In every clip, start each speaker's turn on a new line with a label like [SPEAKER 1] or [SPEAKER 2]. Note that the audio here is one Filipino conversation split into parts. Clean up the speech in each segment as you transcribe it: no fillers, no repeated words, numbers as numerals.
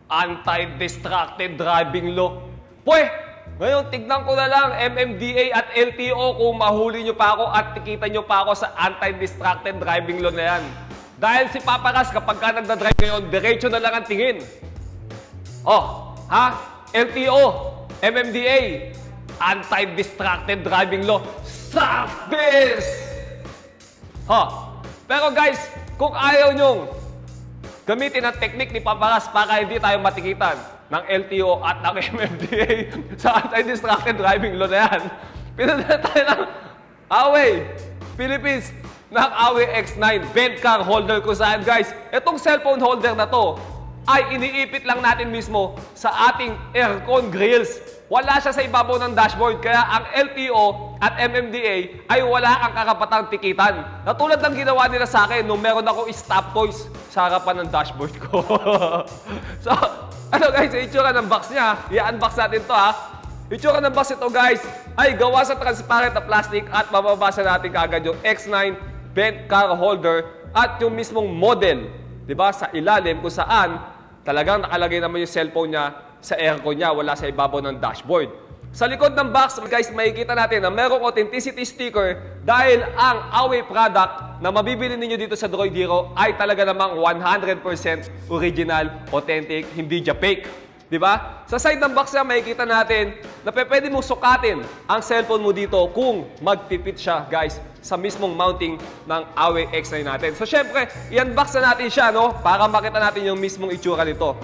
[SPEAKER 1] Anti-Distracted Driving Law. Pweh, ngayon tignan ko na lang MMDA at LTO kung mahuli nyo pa ako at tikita nyo pa ako sa Anti-Distracted Driving Law na yan. Dahil si Papa Ras kapag ka nagdadrive ngayon, diretso na lang ang tingin. Oh, ha? LTO, MMDA, Anti-Distracted Driving Law. Stop this! Pero guys, kung ayaw nyong gamitin ang technique ni Papa Ras para hindi tayo matikitan ng LTO at ng MMDA sa Anti-Distracted Driving Law na yan, pinunta tayo ng Huawei Philippines ng Huawei X9 bent car holder kung saan guys, itong cellphone holder na to ay iniipit lang natin mismo sa ating aircon grills. Wala siya sa ibabaw ng dashboard, kaya ang LTO at MMDA ay wala kang karapatang tikitan. Natulad ng ginawa nila sa akin nung meron ako stop toys sa harapan ng dashboard ko. So, ano guys, yung itsura ng box niya, i-unbox natin to ha. Itsura ng box ito guys, ay gawa sa transparent na plastic at mababasa natin kaagad yung X9 bent car holder at yung mismong model, di ba, sa ilalim kung saan talagang nakalagay naman yung cellphone niya sa aircon niya, wala sa ibabaw ng dashboard. Sa likod ng box, guys, makikita natin na merong authenticity sticker dahil ang Huawei product na mabibili ninyo dito sa Droid Hero ay talaga namang 100% original, authentic, hindi dya fake. Diba? Sa side ng box niya, makikita natin na pwede mong sukatin ang cellphone mo dito kung magpipit siya, guys, sa mismong mounting ng Huawei X9 natin. So, syempre, i-unbox na natin siya, no? Para makita natin yung mismong itsura nito.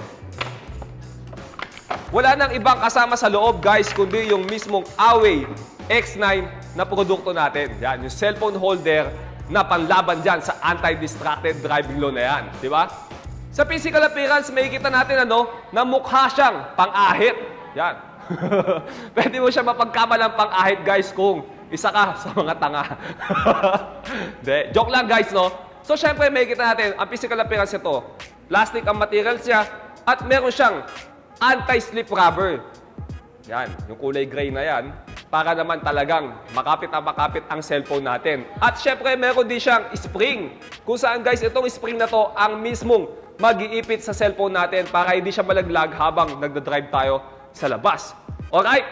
[SPEAKER 1] Wala nang ibang kasama sa loob, guys, kundi yung mismong Huawei X9 na produkto natin. Yan, yung cellphone holder na panlaban dyan sa Anti-Distracted Driving Law na yan. Di ba? Sa physical appearance, makikita natin na mukha siyang pang-ahit. Yan. Pwede mo siya mapagkamalang pang-ahit, guys, kung isa ka sa mga tanga. De, joke lang, guys, no? So, syempre, makikita natin, ang physical appearance ito, plastic ang materials niya, at meron siyang anti-slip rubber. Yan, yung kulay gray na yan, para naman talagang makapit ang cellphone natin. At syempre, meron din siyang spring. Kung saan, guys, itong spring na to ang mismong mag-iipit sa cellphone natin para hindi siya malaglag habang nagdadrive tayo sa labas. Alright?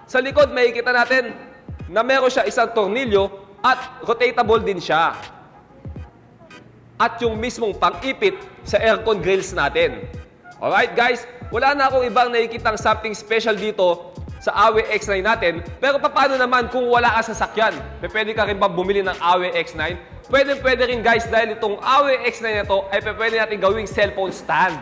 [SPEAKER 1] Sa likod, makikita natin na meron siya isang tornilyo at rotatable din siya. At yung mismong pang-ipit sa aircon grills natin. Alright, guys? Wala na akong ibang nakikitang something special dito sa Huawei X9 natin. Pero paano naman kung wala ka sa sasakyan? Pwede ka rin ba bumili ng Huawei X9? Pwede rin, guys, dahil itong Huawei X9 na ito ay pwede natin gawing cellphone stand.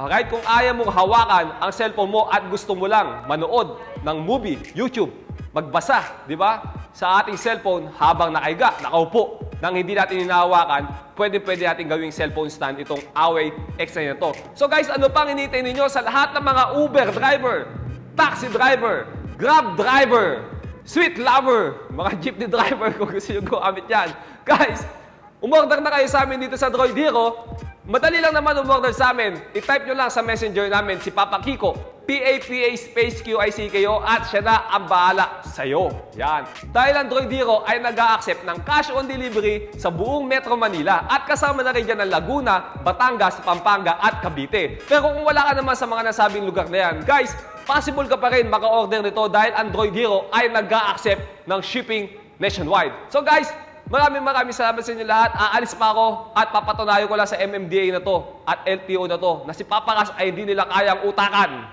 [SPEAKER 1] Alright? Kung ayaw mong hawakan ang cellphone mo at gusto mo lang manood ng movie, YouTube, magbasa, di ba? Sa ating cellphone habang nakaiga, nakaupo, nang hindi natin hinahawakan, pwede natin gawing cellphone stand itong Huawei X9 na to. So guys, ano pang hinihintay ninyo sa lahat ng mga Uber driver, taxi driver, Grab driver, sweet lover, mga jeepney driver kung gusto nyo gumamit yan. Guys, umorder na kayo sa amin dito sa Droid Hero. Madali lang naman umorder sa amin. I-type nyo lang sa messenger namin si Papa Kiko, PAPA space QICKO, at siya na ang bahala sa'yo. Yan. Dahil ang Droid Hero ay nag-a-accept ng cash on delivery sa buong Metro Manila at kasama na rin dyan ng Laguna, Batangas, Pampanga at Cavite. Pero kung wala ka naman sa mga nasabing lugar na yan, guys, possible ka pa rin maka-order nito dahil ang Droid Hero ay nag-a-accept ng shipping nationwide. So guys, maraming salamat sa inyo lahat. Aalis pa ako at papatunayan ko lang sa MMDA na to at LTO na to na si Papa Ras ay hindi nila kayang utakan.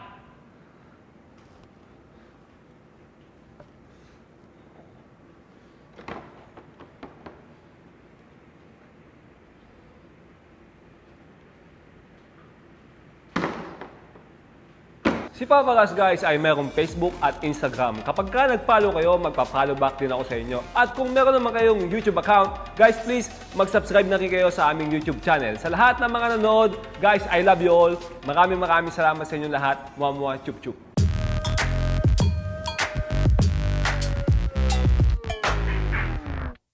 [SPEAKER 1] Si Papa Ras, guys, ay merong Facebook at Instagram. Kapag ka nag-follow kayo, magpa-follow back din ako sa inyo. At kung meron naman kayong YouTube account, guys, please mag-subscribe na rin kayo sa aming YouTube channel. Sa lahat ng mga nanonood, guys, I love you all. Maraming salamat sa inyo lahat. Mua, chup chup.